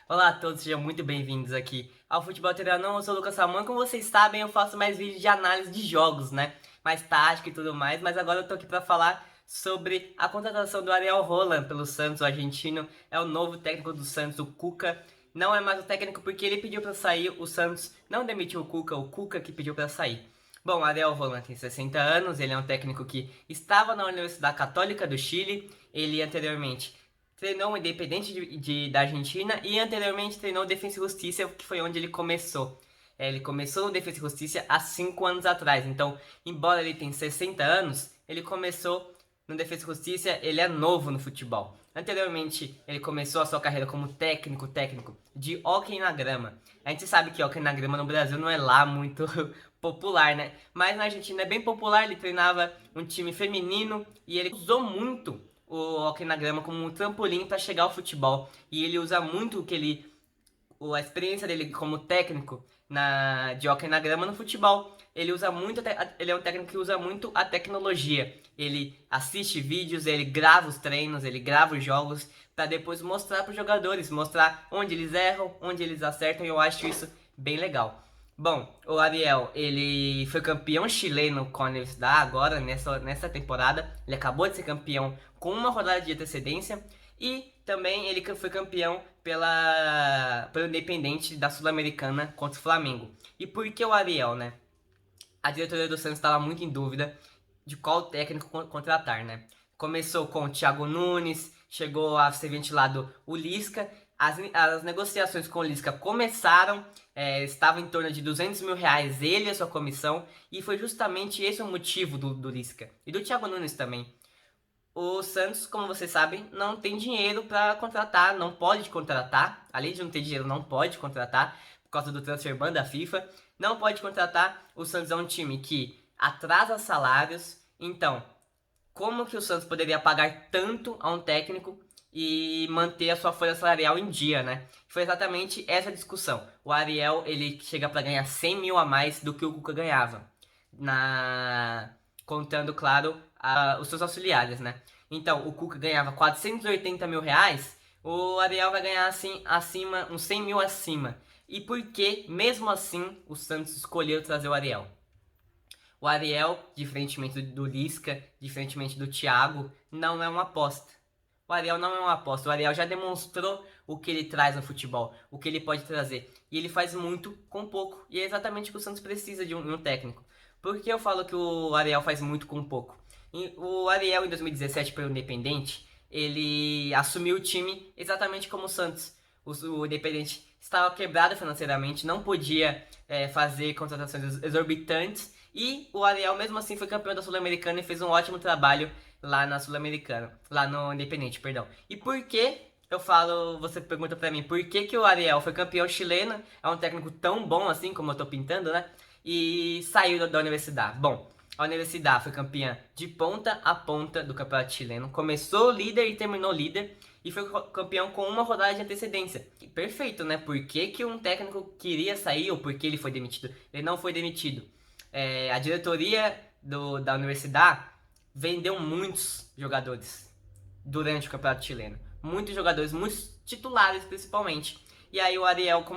Olá a todos, sejam muito bem-vindos aqui ao Futebol Terranão. Eu sou o Lucas Salmão. Como vocês sabem, eu faço mais vídeos de análise de jogos, né? Mais tática e tudo mais. Mas agora eu tô aqui pra falar sobre a contratação do Ariel Holan pelo Santos. O argentino é o novo técnico do Santos, o Cuca. Não é mais o técnico porque ele pediu pra sair. O Santos não demitiu o Cuca que pediu pra sair. Bom, o Ariel Holan tem 60 anos, ele é um técnico que estava na Universidade Católica do Chile. Ele anteriormente treinou o Independente da Argentina e anteriormente treinou o Defensa e Justiça, que foi onde ele começou. Ele começou no Defensa e Justiça há 5 anos atrás. Então, embora ele tenha 60 anos, ele começou no Defensa e Justiça, ele é novo no futebol. Anteriormente, ele começou a sua carreira como técnico de hóquei na grama. A gente sabe que hóquei na grama no Brasil não é lá muito popular, né? Mas na Argentina é bem popular, ele treinava um time feminino e ele usou muito o hóquei na grama como um trampolim para chegar ao futebol. E ele usa muito a experiência dele como técnico de hóquei na grama no futebol. Ele é um técnico que usa muito a tecnologia. Ele assiste vídeos, ele grava os treinos, ele grava os jogos para depois mostrar para os jogadores, mostrar onde eles erram, onde eles acertam. E eu acho isso bem legal. Bom, o Ariel, ele foi campeão chileno com a Universidade agora, nessa temporada. Ele acabou de ser campeão com uma rodada de antecedência. E também ele foi campeão pelo Independente da Sul-Americana contra o Flamengo. E por que o Ariel, né? A diretoria do Santos estava muito em dúvida de qual técnico contratar, né? Começou com o Thiago Nunes, chegou a ser ventilado o Lisca. As negociações com o Lisca começaram, estava em torno de R$ 200 mil ele e a sua comissão, e foi justamente esse o motivo do Lisca. E do Thiago Nunes também. O Santos, como vocês sabem, não tem dinheiro para contratar, não pode contratar. Além de não ter dinheiro, não pode contratar por causa do transfer ban da FIFA. Não pode contratar. O Santos é um time que atrasa salários. Então, como que o Santos poderia pagar tanto a um técnico e manter a sua folha salarial em dia, né? Foi exatamente essa discussão. O Ariel, ele chega para ganhar 100 mil a mais do que o Cuca ganhava. Na Contando, claro, os seus auxiliares, né? Então, o Cuca ganhava R$ 480 mil, o Ariel vai ganhar assim, acima, uns 100 mil acima. E por que, mesmo assim, o Santos escolheu trazer o Ariel? O Ariel, diferentemente do Lisca, diferentemente do Thiago, não é uma aposta. O Ariel não é uma aposta. O Ariel já demonstrou o que ele traz no futebol, o que ele pode trazer. E ele faz muito com pouco. E é exatamente o que o Santos precisa de um técnico. Por que eu falo que o Ariel faz muito com pouco? O Ariel, em 2017, pelo Independente, ele assumiu o time exatamente como o Santos. O Independente estava quebrado financeiramente, não podia fazer contratações exorbitantes. E o Ariel, mesmo assim, foi campeão da Sul-Americana e fez um ótimo trabalho lá na Sul-Americana, lá no Independente, perdão. E por que eu falo, você pergunta pra mim, por que o Ariel foi campeão chileno, é um técnico tão bom assim, como eu tô pintando, né? E saiu da universidade. Bom, a universidade foi campeã de ponta a ponta do campeonato chileno, começou líder e terminou líder, e foi campeão com uma rodada de antecedência. E perfeito, né? Por que um técnico queria sair ou por que ele foi demitido? Ele não foi demitido. A diretoria da universidade vendeu muitos jogadores durante o campeonato chileno. Muitos jogadores, muitos titulares principalmente. E aí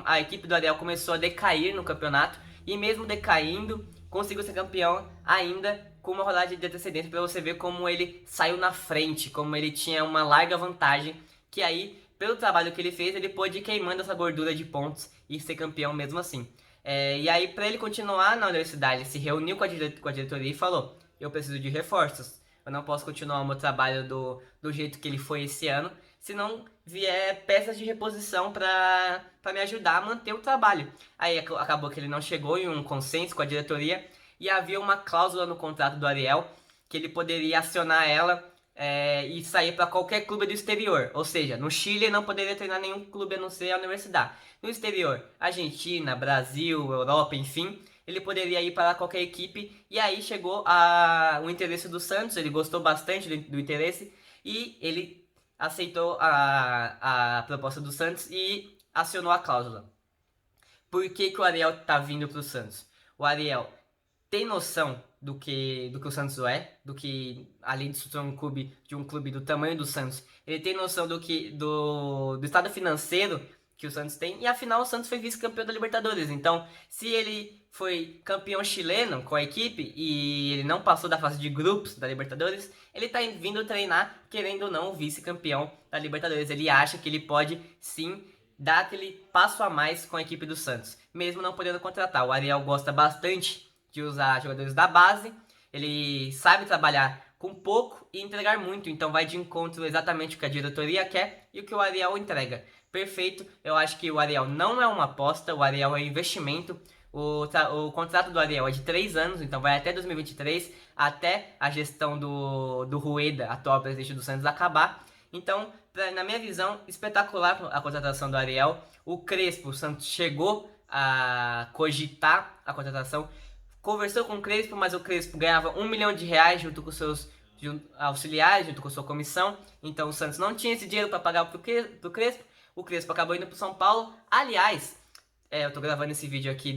a equipe do Ariel começou a decair no campeonato e mesmo decaindo, conseguiu ser campeão ainda com uma rodada de antecedência para você ver como ele saiu na frente, como ele tinha uma larga vantagem, que aí, pelo trabalho que ele fez, ele pôde ir queimando essa gordura de pontos e ser campeão mesmo assim. E aí, para ele continuar na universidade, ele se reuniu com a diretoria e falou: eu preciso de reforços. Eu não posso continuar o meu trabalho do jeito que ele foi esse ano, se não vier peças de reposição para me ajudar a manter o trabalho. Aí acabou que ele não chegou em um consenso com a diretoria e havia uma cláusula no contrato do Ariel que ele poderia acionar ela e sair para qualquer clube do exterior. Ou seja, no Chile não poderia treinar nenhum clube a não ser a universidade. No exterior, Argentina, Brasil, Europa, enfim, ele poderia ir para qualquer equipe. E aí chegou o interesse do Santos, ele gostou bastante do interesse e ele aceitou a proposta do Santos e acionou a cláusula. Por que o Ariel tá vindo pro Santos? O Ariel tem noção do que o Santos é, do que além de ser um clube do tamanho do Santos, ele tem noção do estado financeiro que o Santos tem, e afinal o Santos foi vice-campeão da Libertadores. Então, se ele foi campeão chileno com a equipe e ele não passou da fase de grupos da Libertadores, ele tá vindo treinar, querendo ou não, o vice-campeão da Libertadores. Ele acha que ele pode sim dar aquele passo a mais com a equipe do Santos, mesmo não podendo contratar. O Ariel gosta bastante de usar jogadores da base, ele sabe trabalhar com pouco e entregar muito, então vai de encontro exatamente o que a diretoria quer e o que o Ariel entrega. Perfeito, eu acho que o Ariel não é uma aposta, o Ariel é um investimento. O contrato do Ariel é de 3 anos, então vai até 2023, até a gestão do Rueda, atual presidente do Santos, acabar. Então, na minha visão, espetacular a contratação do Ariel. O Crespo, o Santos chegou a cogitar a contratação, conversou com o Crespo, mas o Crespo ganhava R$1 milhão junto com seus auxiliares, junto com sua comissão. Então o Santos não tinha esse dinheiro para pagar pro Crespo. O Crespo acabou indo pro São Paulo. Aliás, eu tô gravando esse vídeo aqui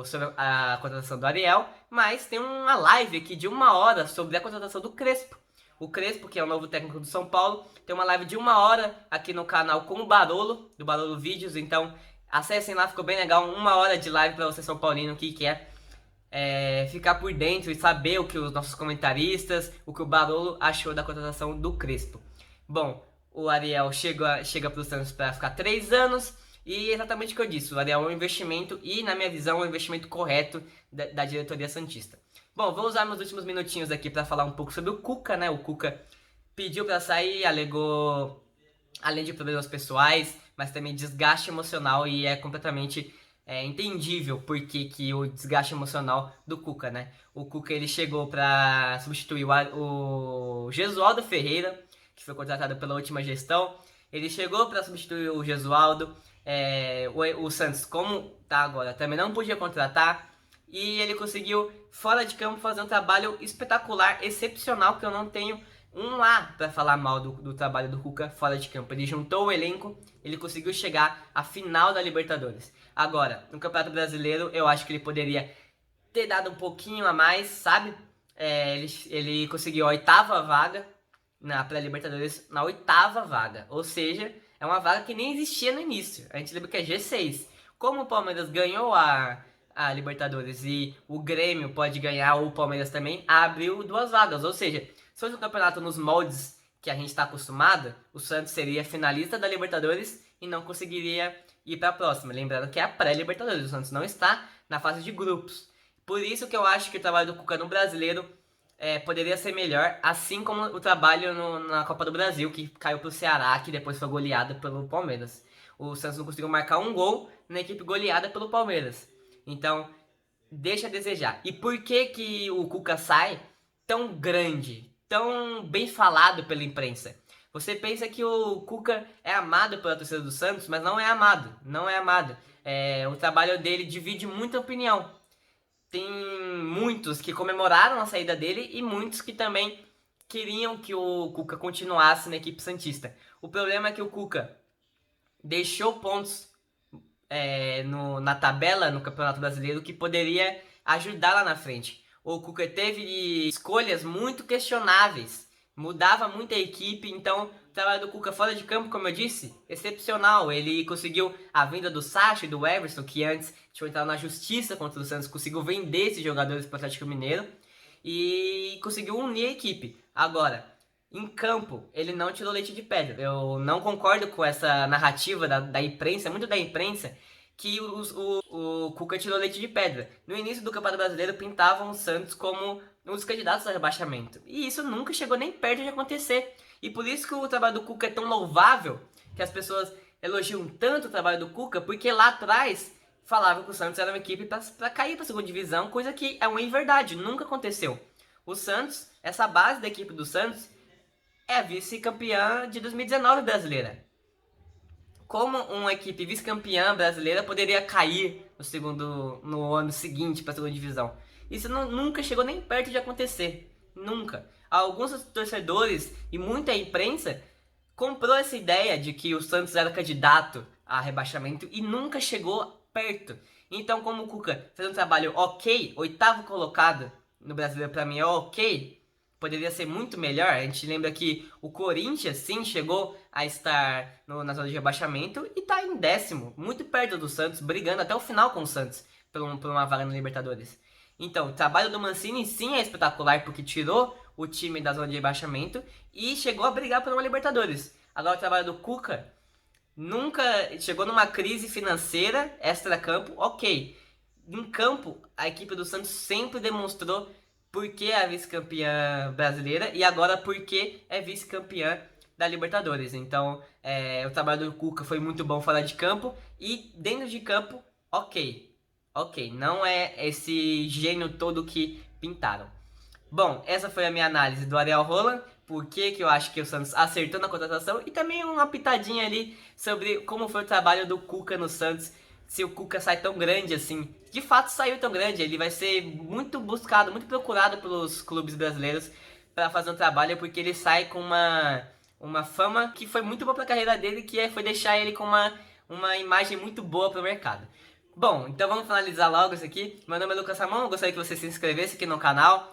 sobre a contratação do Ariel, mas tem uma live aqui de 1 hora sobre a contratação do Crespo. O Crespo, que é o novo técnico do São Paulo, tem uma live de 1 hora aqui no canal com o Barolo, do Barolo Vídeos. Então acessem lá, ficou bem legal. 1 hora de live para você São Paulino que quer ficar por dentro e saber o que os nossos comentaristas, o que o Barolo achou da contratação do Crespo. Bom, o Ariel chega para o Santos para ficar 3 anos. E exatamente o que eu disse, o Ariel é um investimento e, na minha visão, é um investimento correto da diretoria santista. Bom, vou usar meus últimos minutinhos aqui para falar um pouco sobre o Cuca, né? O Cuca pediu para sair, alegou, além de problemas pessoais, mas também desgaste emocional, e é completamente entendível por que o desgaste emocional do Cuca, né? O Cuca, ele chegou para substituir o Jesualdo Ferreira, que foi contratado pela última gestão. Ele chegou para substituir o Jesualdo. O Santos, como tá agora, também não podia contratar, e ele conseguiu, fora de campo, fazer um trabalho espetacular, excepcional, que eu não tenho um A para falar mal do trabalho do Cuca fora de campo. Ele juntou o elenco, ele conseguiu chegar à final da Libertadores. Agora, no Campeonato Brasileiro, eu acho que ele poderia ter dado um pouquinho a mais, sabe? Ele conseguiu a 8ª vaga na pré-Libertadores, na 8ª vaga, ou seja, é uma vaga que nem existia no início. A gente lembra que é G6. Como o Palmeiras ganhou a Libertadores e o Grêmio pode ganhar, ou o Palmeiras também, abriu 2 vagas. Ou seja, se fosse um campeonato nos moldes que a gente está acostumado, o Santos seria finalista da Libertadores e não conseguiria ir para a próxima. Lembrando que é a pré-Libertadores, o Santos não está na fase de grupos. Por isso que eu acho que o trabalho do Cuca no Brasileiro poderia ser melhor, assim como o trabalho na Copa do Brasil, que caiu pro Ceará, que depois foi goleado pelo Palmeiras. O Santos não conseguiu marcar um gol na equipe goleada pelo Palmeiras. Então, deixa a desejar. E por que o Cuca sai tão grande, tão bem falado pela imprensa? Você pensa que o Cuca é amado pela torcida do Santos, mas não é amado. Não é amado. O trabalho dele divide muita opinião. Tem muitos que comemoraram a saída dele e muitos que também queriam que o Cuca continuasse na equipe santista. O problema é que o Cuca deixou pontos na tabela no Campeonato Brasileiro que poderia ajudar lá na frente. O Cuca teve escolhas muito questionáveis, mudava muito a equipe, então o trabalho do Cuca fora de campo, como eu disse, excepcional. Ele conseguiu a venda do Sacha e do Everson, que antes tinham entrado na justiça contra o Santos, conseguiu vender esses jogadores para o Atlético Mineiro e conseguiu unir a equipe. Agora, em campo, ele não tirou leite de pedra. Eu não concordo com essa narrativa da imprensa, muito da imprensa, que o Cuca tirou leite de pedra. No início do Campeonato Brasileiro, pintavam o Santos como um dos candidatos ao rebaixamento. E isso nunca chegou nem perto de acontecer. E por isso que o trabalho do Cuca é tão louvável, que as pessoas elogiam tanto o trabalho do Cuca, porque lá atrás falavam que o Santos era uma equipe para cair para a segunda divisão, coisa que é uma inverdade, nunca aconteceu. O Santos, essa base da equipe do Santos, é a vice-campeã de 2019 brasileira. Como uma equipe vice-campeã brasileira poderia cair no ano seguinte para a segunda divisão? Isso nunca chegou nem perto de acontecer. Nunca. Alguns torcedores e muita imprensa comprou essa ideia de que o Santos era candidato a rebaixamento e nunca chegou perto. Então, como o Cuca fez um trabalho ok, 8º colocado no Brasileiro para mim é ok, poderia ser muito melhor. A gente lembra que o Corinthians, sim, chegou a estar na zona de rebaixamento e está em 10º, muito perto do Santos, brigando até o final com o Santos por uma vaga na Libertadores. Então, o trabalho do Mancini, sim, é espetacular, porque tirou o time da zona de rebaixamento e chegou a brigar por uma Libertadores. Agora, o trabalho do Cuca nunca chegou numa crise financeira, extra-campo, ok. Em campo, a equipe do Santos sempre demonstrou por que é a vice-campeã brasileira e agora por que é vice-campeã da Libertadores. Então, o trabalho do Cuca foi muito bom fora de campo e dentro de campo, ok. Ok, não é esse gênio todo que pintaram. Bom, essa foi a minha análise do Ariel Holan, por que eu acho que o Santos acertou na contratação e também uma pitadinha ali sobre como foi o trabalho do Cuca no Santos, se o Cuca sai tão grande assim. De fato saiu tão grande, ele vai ser muito buscado, muito procurado pelos clubes brasileiros para fazer um trabalho, porque ele sai com uma fama que foi muito boa para a carreira dele, que foi deixar ele com uma imagem muito boa para o mercado. Bom, então vamos finalizar logo isso aqui. Meu nome é Lucas Ramon, eu gostaria que você se inscrevesse aqui no canal.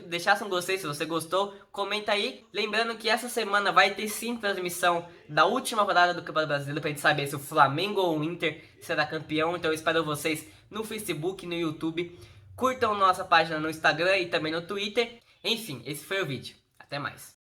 Deixasse um gostei se você gostou, comenta aí. Lembrando que essa semana vai ter sim transmissão da última rodada do Campeonato Brasileiro pra gente saber se o Flamengo ou o Inter será campeão. Então eu espero vocês no Facebook, no YouTube. Curtam nossa página no Instagram e também no Twitter. Enfim, esse foi o vídeo. Até mais.